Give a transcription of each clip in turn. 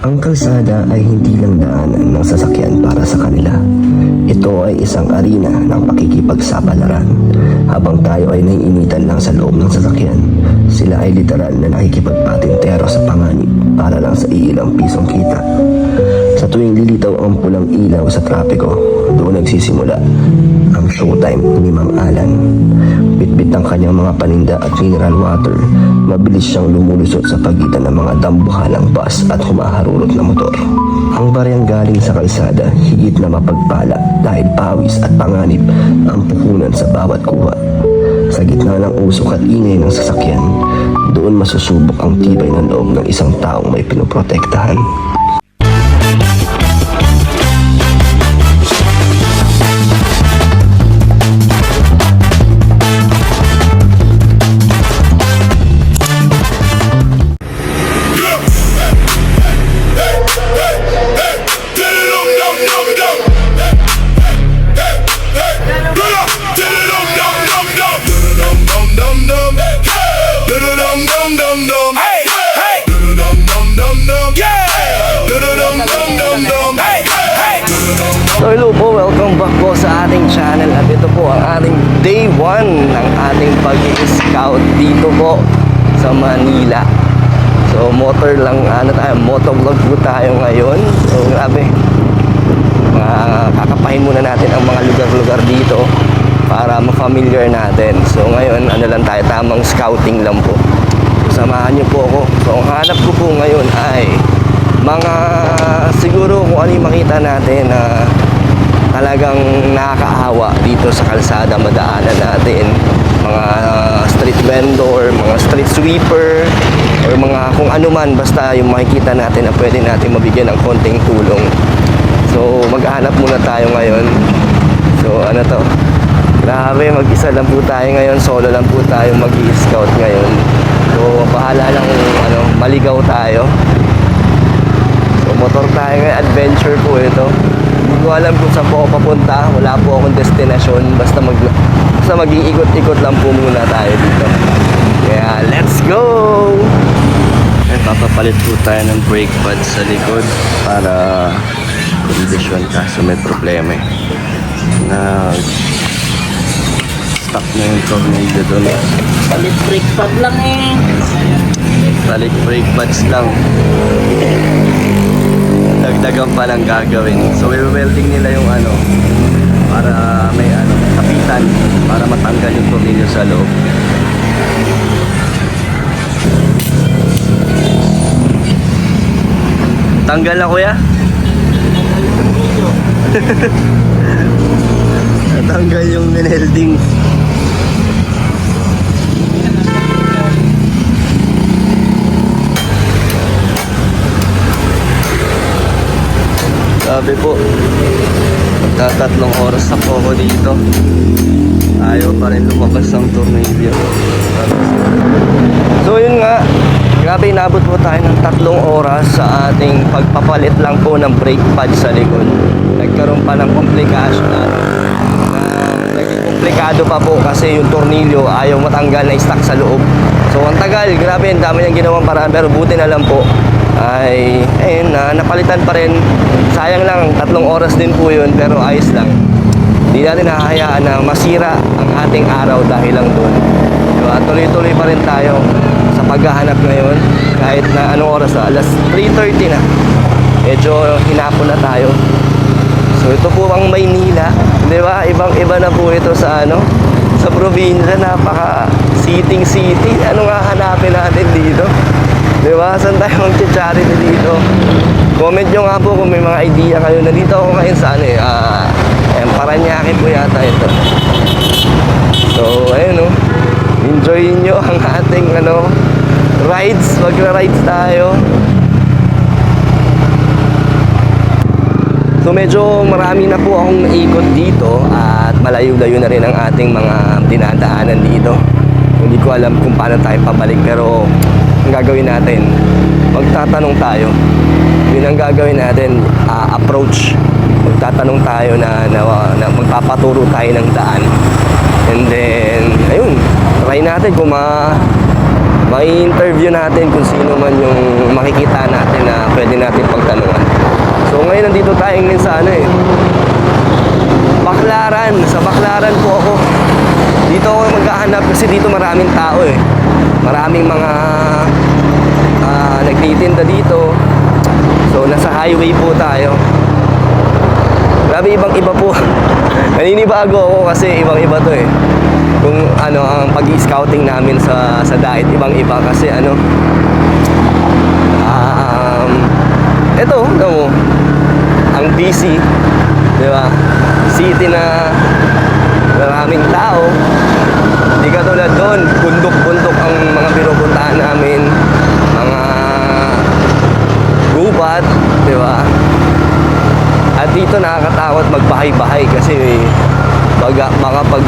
Ang kalsada ay hindi lang daanan ng sasakyan para sa kanila. Ito ay isang arena ng pakikipagsapalaran. Habang tayo ay naiinitan lang sa loob ng sasakyan, sila ay literal na nakikipagpatintero sa panganib para lang sa iilang pisong kita. Sa tuwing lilitaw ang pulang ilaw sa trapiko, doon nagsisimula ang showtime ni Mang Alan. Bitbit ang kanyang mga paninda at mineral water, mabilis siyang lumulusot sa pagitan ng mga dambuhalang bus at humaharurot na motor. Ang baryang galing sa kalsada, higit na mapagpala dahil pawis at panganib ang puhunan sa bawat kuha. Sa gitna ng usok at ingay ng sasakyan, doon masusubok ang tibay ng loob ng isang taong may pinoprotektahan. So hello po, welcome back po sa ating channel at ito po ang ating day 1 ng ating pag-i-scout dito po sa Manila. So motor lang, motovlog po tayo ngayon. So grabe, kakapahin muna natin ang mga lugar-lugar dito para ma-familiar natin. So ngayon, lang tayo, tamang scouting lang po. Samahan niyo po ako. So ang hanap ko po ngayon ay mga siguro kung ano yung makita natin na talagang nakakaawa dito sa kalsada, madaanan natin. Mga street vendor, mga street sweeper, or mga kung ano man, basta yung makikita natin na pwede natin mabigyan ng konting tulong. So maghahanap muna tayo ngayon. So ano to, grabe, mag-isa lang po tayo ngayon, solo lang po tayo mag-i-scout ngayon. So bahala lang maligaw tayo. So motor tayo ngayon, adventure po ito. Hindi ko alam kung saan po ako papunta, wala po akong destinasyon, basta mag-iikot-ikot lang po muna tayo dito. Kaya let's go! At papapalit po tayo ng brake pad sa likod para kondisyon kaso may problema na stuck na yung tornilyo doon. Palit brake pad lang eh. Palit brake pads lang. Dagdagan pa lang gagawin. So i-welding nila yung para may kapitan para matanggal yung tornilyo sa loob. Tanggal na kuya? Natanggal yung welding. Sabi po, magtatatlong oras na po ako dito. Ayaw pa rin lumabas ang tornilyo. So yun nga, grabe, inabot po tayo ng 3 oras sa ating pagpapalit lang po ng brake pad sa likod. Nagkaroon pa ng komplikasyon naging komplikado pa po kasi yung tornilyo ayaw matanggal, na stuck sa loob. So ang tagal, grabe, ang dami niyang ginawang paraan, pero buti na lang po ay napalitan pa rin. Sayang lang, 3 oras din po yun, pero ayos lang. Hindi natin nakahayaan na masira ang ating araw dahil lang doon. Diba? Tuloy-tuloy pa rin tayo sa paghahanap ngayon. Kahit na anong oras na, alas 3:30 na. Medyo hinapon na tayo. So ito po ang Maynila. Diba? Ibang-iba na po ito sa sa probinsya. Napaka city. Ano nga hanapin natin dito? Diba? Saan tayo mag-charity dito? Comment nyo nga po kung may mga idea kayo. Nandito ako ngayon sa Paranaque po yata ito. So ayun enjoy nyo ang ating rides. Magra-rides tayo. So medyo marami na po akong naikot dito at malayo-layo na rin ang ating mga dinadaanan dito. Hindi ko alam kung paano tayo pabalik, pero ang gagawin natin, magtatanong tayo. Yun ang gagawin natin, approach. Magtatanong tayo na magpapaturo tayo ng daan. And then, ayun, try natin kung may interview natin kung sino man yung makikita natin na pwede natin nandito tayo ngayon sa ano eh. Baclaran. Sa Baclaran po ako. Dito ako maghahanap kasi dito maraming tao eh. Maraming mga nagtitinda dito. So, nasa highway po tayo. Grabe, ibang-iba po. Naninibago ako kasi ibang-iba to eh. Kung ano, ang pag-i-scouting namin sa diet, ibang-iba kasi ano. Ito, mo, ang busy, di ba? City na maraming tao. Hindi katulad doon, bundok-bundok ang mga pinupuntahan namin. Mga gubat, di ba? At dito nakakatakot magbahay-bahay kasi baka pag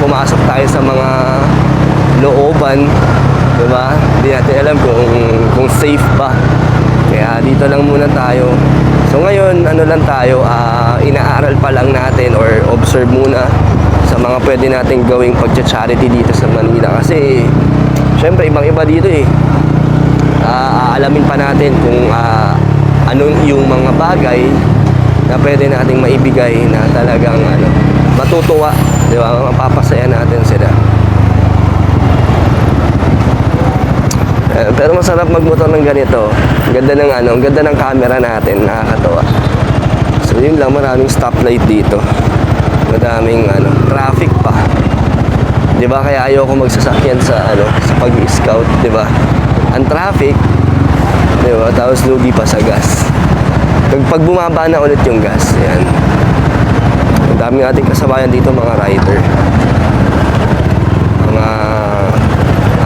pumasok tayo sa mga looban, di ba? Hindi natin alam kung safe ba. Kaya dito lang muna tayo. So ngayon, ano lang tayo, inaaral pa lang natin or observe muna sa mga pwede nating gawing pagcha-charity dito sa Manila. Kasi, syempre, ibang-iba dito eh. Aalamin pa natin kung anong yung mga bagay na pwede nating maibigay na talagang matutuwa. Di ba? Mapapasaya natin sila. Pero masarap magmotor ng ganito. Ganda ng ang ganda ng camera natin, nakakatawa. So yun lang, maraming stoplight dito. Madaming traffic pa. 'Di ba? Kaya ayoko magsasakyan sa sa pag-scout, 'di ba? Ang traffic, 'di ba? Tapos lugi pa sa gas. Pag bumaba na ulit yung gas, yan. Ang daming ating kasabayan dito, mga rider. Mga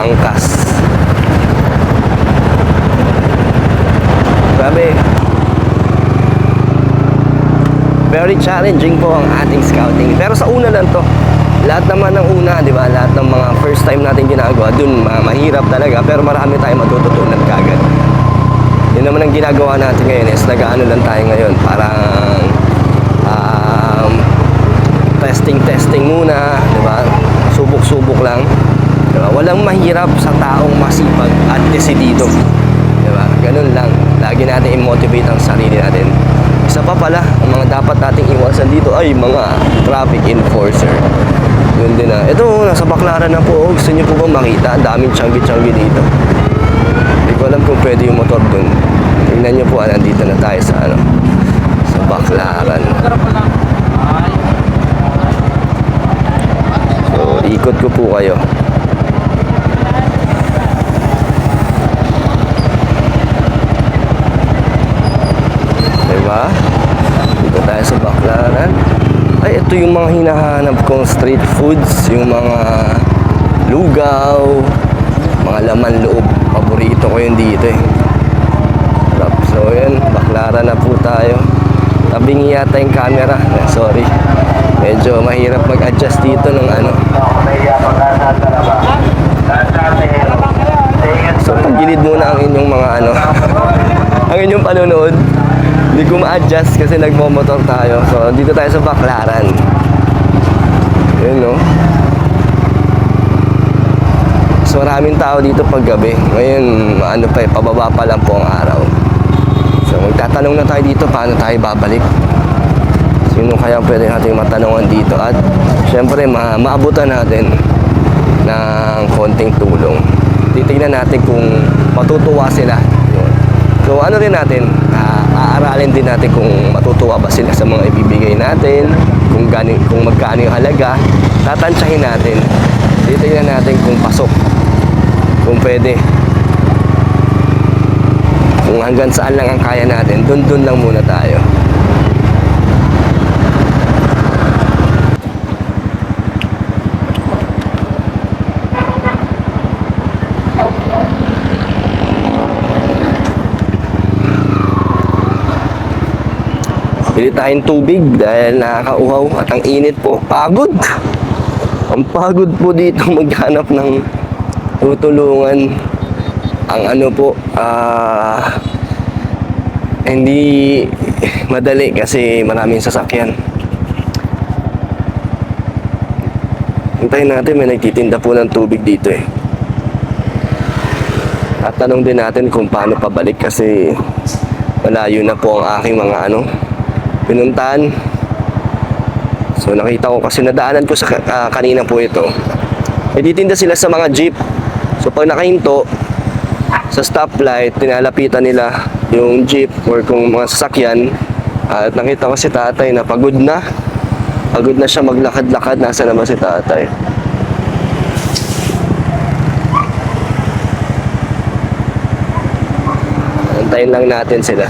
angkas. Grabe. Very challenging po ang ating scouting. Pero sa una lang to. Lahat naman ng una, di ba? Lahat ng mga first time natin ginagawa, dun mahirap talaga. Pero marami tayong matututunan kagad. Yun naman ang ginagawa natin ngayon is nag-ano lang tayo ngayon. Parang testing muna, di ba? Subok-subok lang. Diba? Walang mahirap sa taong masipag at desidido. Diba? Ganun lang. Lagi natin i-motivate ang sarili natin. Isa pa pala, ang mga dapat nating iwasan dito ay mga traffic enforcer. Yun din na. Ito, nasa Baclaran na po. Gusto niyo po ba makita? Ang daming tiyanggi-tiyanggi dito. Hindi ko alam kung pwede yung motor dun. Tingnan niyo po, nandito na tayo sa sa Baclaran. So, ikot ko po kayo. Diba? Dito tayo sa Baclaran. Ay, ito yung mga hinahanap kong street foods. Yung mga lugaw, mga laman loob. Paborito ko yun dito eh. So, yan. Baclaran na po tayo. Tabingi yata yung camera. Sorry. Medyo mahirap mag-adjust dito ng So, paggilid muna ang inyong mga ang inyong panonood. Hindi ko ma-adjust kasi nagmo-motor tayo. So, dito tayo sa Baclaran. Yun, no? So, maraming tao dito pag gabi. Ngayon, pababa pa lang po ang araw. So, magtatanong na tayo dito paano tayo babalik. Sino kaya pwede natin matanungan dito. At, syempre, maabutan natin ng konting tulong. Titignan natin kung matutuwa sila. Yun. So, rin natin, aaralin din natin kung matutuwa ba sila sa mga ibibigay natin, kung magkano yung halaga, tatansyahin natin. Titignan natin kung pasok, kung pwede. Kung hanggang saan lang ang kaya natin, dun lang muna tayo. Bili tayong tubig dahil nakakauhaw at ang init po. Pagod! Ang pagod po dito maghanap ng tutulungan. Ang po, hindi madali kasi maraming sasakyan. Hintayin natin, may nagtitinda po ng tubig dito eh. At tanong din natin kung paano pabalik kasi malayo na po ang aking mga pinuntahan. So nakita ko kasi nadaanan ko sa kanina po ito. Nagtitinda sila sa mga jeep. So pag nakahinto sa stoplight, tinalapitan nila yung jeep or kung mga sasakyan. At nakita ko si tatay na pagod na. Pagod na siya maglakad-lakad. Nasa naman si tatay? Antayin lang natin sila.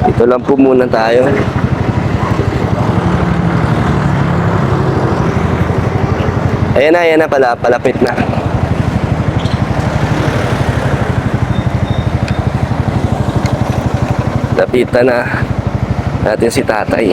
Ito lang po muna tayo. Ayan na pala, palapit na. Lapitan na natin si tatay.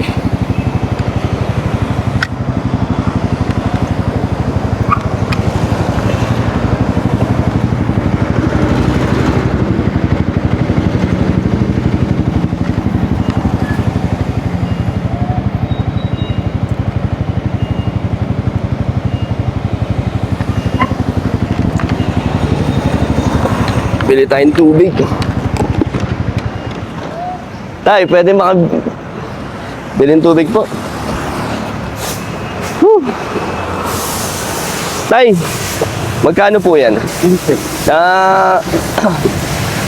Bili tayong tubig. Tay, pwede bilhin tubig po. Whew. Tay, magkano po yan?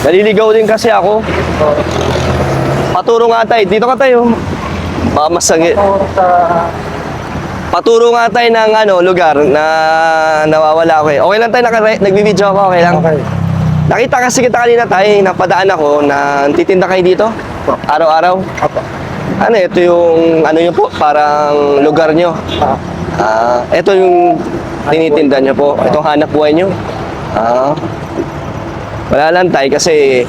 Naliligaw din kasi ako. Paturo nga tay, dito ka tayo. Baka masagi. Paturo nga tayo ng lugar na nawawala ako eh. Okay lang tayo, nagbibideo ako, okay lang? Okay. Nakita kasi kita kanina tayo, napadaan ako na titinda kayo dito. Araw-araw. Apo. Ito yung, yun po, parang lugar nyo. Ito yung tinitinda nyo po. Itong hanap buhay nyo. Wala lang tayo kasi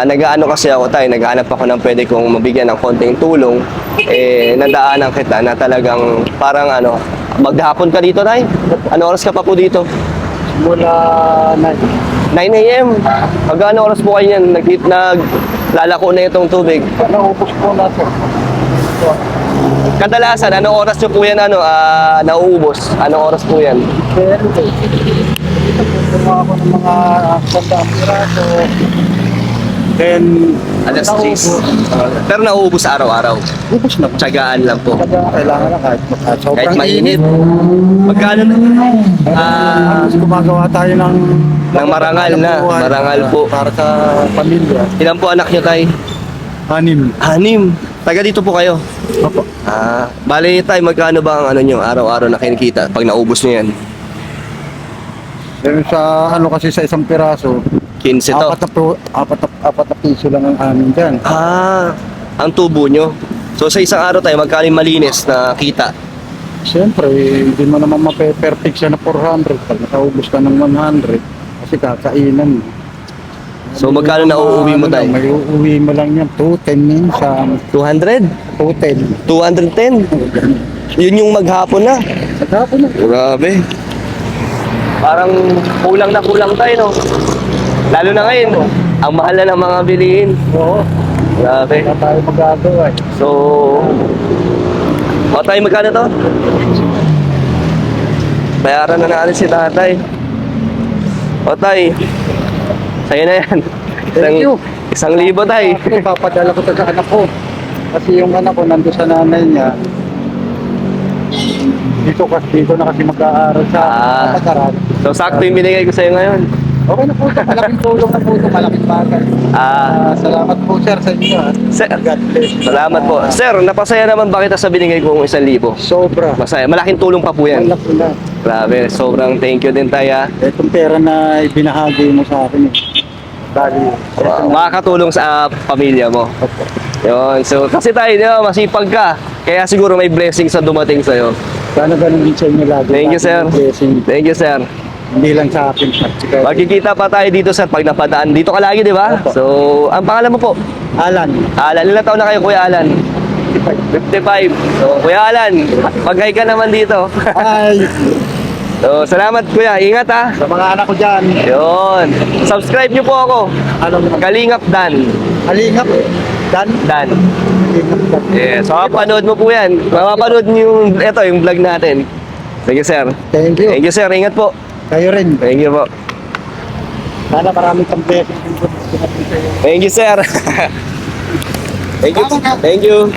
nag-aano kasi ako tayo, naghahanap ako ng pwede kong mabigyan ng konting tulong. Nadaanan kita na talagang parang maghapon ka dito tayo. Ano oras ka pa po dito? Mula 9 a.m. Magkano oras po kayo yan? Naglalako na itong tubig. naubos po natin. Kadalasan, anong oras nyo po yan nauubos? Anong oras po yan? Pero dito po gumawa ako ng mga sandang piraso. Then, Alas naubos. 10. Pero nauubos araw-araw. Ubos na po. Tsagaan lang po. Kaya kailangan na kahit Kahit sobrang mainit. init. Magkano na? Halos gumagawa tayo ng marangal na. buhay Marangal po. para sa pamilya. Ilan po anak nyo tayo? 6. 6. Taga dito po kayo? Opo. Bali tayo, magkano ba ang nyo araw-araw na kinikita pag naubos nyo yan? Then sa kasi sa isang piraso, 15 to. apat na piso lang ang amin dyan. Ang tubo nyo. So sa isang araw tayo, magkano yung malinis na kita? Siyempre, hindi mo naman mape-perfect siya na 400 pag nakaubos ka ng 100 kasi kakainan mo. So magkano na uuwi mo tayo? May uuwi mo lang yan, 210 minsan, 200? 210. 210? Yun yung maghapon na. Sa tapon na. Grabe. Parang kulang na kulang tayo, no? Lalo na ngayon, ang mahal na ng mga bilihin. Oo, Grabe. wala tayo magagawa. So, tayo magkano to? Bayaran na natin si tatay. Tay, sa'yo na yan. Thank you. 1,000 tay. Papadala ko to sa anak ko. Kasi yung anak ko nandun sa nanay niya. Dito na kasi mag-aaral sa pag-aaral. So, sakto yung binigay ko sa'yo ngayon. Okay na po ito. Malaking tulong na po ito. Malaking bagay. Salamat po sir sa inyo. Sir, God bless. salamat po. Sir, napasaya naman ba kita sa binigay kong 1,000? Sobra. Masaya. Malaking tulong pa po yan. Malaki na. Grabe, sobrang thank you din tayo. Itong pera na ibinahagi mo sa akin. Bali. Makakatulong sa pamilya mo. Yun. So, kasi tayo, di ba, masipag ka. Kaya siguro may blessing sa dumating sa'yo. Sana ganun din sa inyo lagi. Thank you, sir. Blessing. Thank you, sir. Hindi lang sa akin. Magkikita pa tayo dito, sir, pag napadaan. Dito ka lagi, di ba? Opo. So, ang pangalan mo po? Alan. Alan. Ilang taon na kayo, Kuya Alan? 55. So, Kuya Alan, mag-hi ka naman dito. Hi. So, salamat, Kuya. Ingat, ha. Sa mga anak ko dyan. Yun. Subscribe niyo po ako. Anong Kalingap Dan. halingap? Dan? Dan. Halingap Dan. Yes. So, mapanood mo po yan. Mapanood niyo yung vlog natin. Thank you, sir. Thank you. Thank you, sir. Ingat po. Kayo rin. Thank you po. Sana maraming kang blessings yung sinabi sa'yo. Thank you, sir. Thank you. Thank you.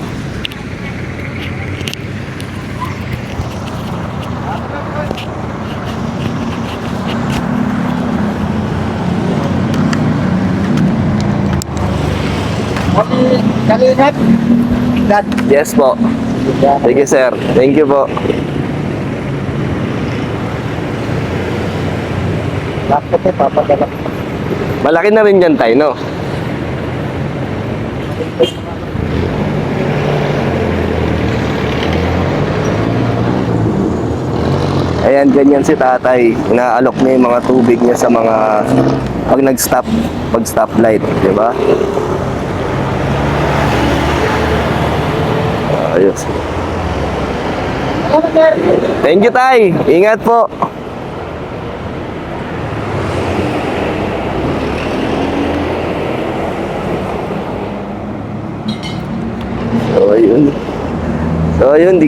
Pati kalingat. Dad. Yes po. Thank you, sir. Thank you po. Laptop eh, papadala. Malaki na rin yan tayo, no? Ayan, ganyan si tatay. Inaalok niya yung mga tubig niya sa mga pag nag-stop, pag stoplight, di ba? Ayos. Thank you, tay. Ingat po. So, ayun. So, ayun, di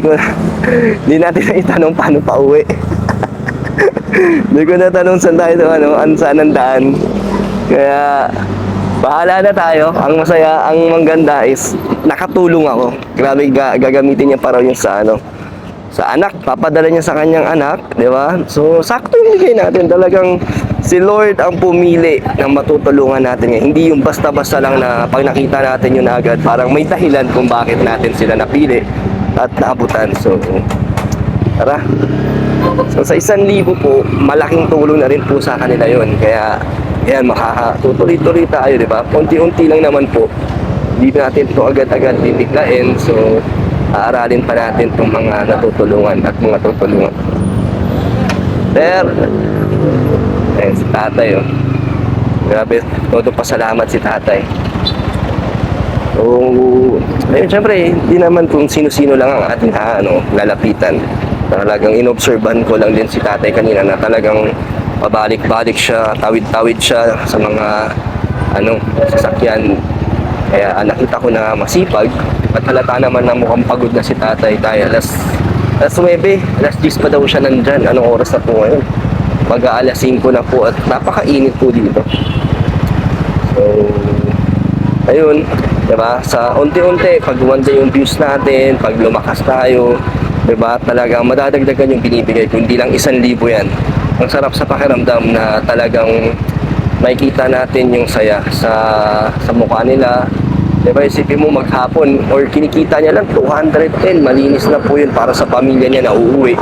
natin na itanong paano pa uwi. Di ko natanong saan tayo, saan ang daan. Kaya, bahala na tayo. Ang masaya, ang mangganda is, nakatulong ako. Grabe, gagamitin niya pa raw yung sa anak. Papadala niya sa kanyang anak, di ba? So, sakto yung bigay natin. Talagang, si Lord ang pumili na matutulungan natin ngayon. Hindi yung basta-basta lang na pag nakita natin yun agad, parang may dahilan kung bakit natin sila napili at naabutan. So, tara. So, sa 1,000 po, malaking tulong na rin po sa kanila yon. Kaya, yan, makakatuloy-tuloy tayo, di ba? Unti-unti lang naman po. Hindi natin ito agad-agad bibiglain. So, aaralin pa natin itong mga natutulungan at mga tutulungan. Sir, eh, si tatay, oh. Grabe, todo pasalamat si tatay. So, ayun, syempre, hindi naman kung sino-sino lang ang ating lalapitan. Talagang inobserban ko lang din si tatay kanina na talagang pabalik-balik siya, tawid-tawid siya sa mga sasakyan. Kaya nakita ko na masipag at halata naman na mukhang pagod na si tatay. Tayo, alas 9, alas 10 pa daw siya nandyan. Anong oras na po ngayon? Mag-aalas 5 na po at napakainit po dito. So, ayun, diba? Sa unti-unti, pag gumanda yung views natin, pag lumakas tayo, diba? Talagang madadagdagan yung binibigay ko. Hindi lang 1,000 yan. Ang sarap sa pakiramdam na talagang makikita natin yung saya sa mukha nila. Diba, isipin mo maghapon or kinikita niya lang 210, malinis na po yun para sa pamilya niya na uuwi.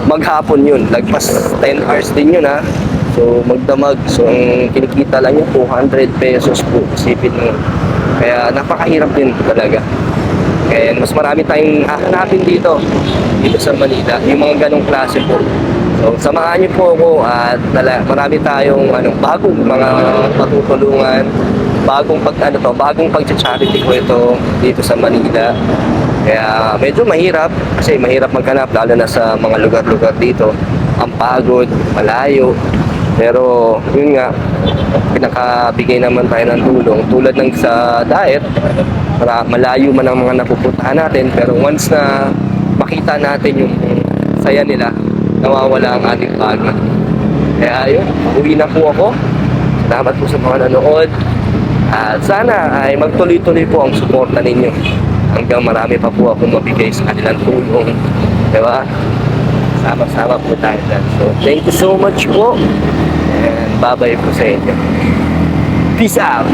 Maghapon yun, lagpas 10 hours din yun ha. So magdamag, so ang kinikita lang niya 200 pesos po, isipin mo. Kaya napakahirap din talaga. Kaya mas marami tayong hahanapin dito sa Manila, yung mga ganong klase po. So samahan niyo po ako at marami tayong bagong mga matutulungan. Bagong pag-charity ko ito dito sa Manila. Kaya medyo mahirap kasi mahirap maghanap lalo na sa mga lugar-lugar dito. Ang pagod, malayo. Pero yun nga, pinakabigay naman tayo ng tulong. Tulad ng sa diet, malayo man ang mga napupuntahan natin. Pero once na makita natin yung saya nila, nawawala ang ating pagod. Kaya yun, uwi na po ako. Salamat po sa mga nanood. At sana ay magtuloy-tuloy po ang suporta ninyo hanggang marami pa po akong mabigay sa kanilang tulong. Diba? Sama-sama po tayo dyan. So, thank you so much po. And bye-bye po sa inyo. Peace out!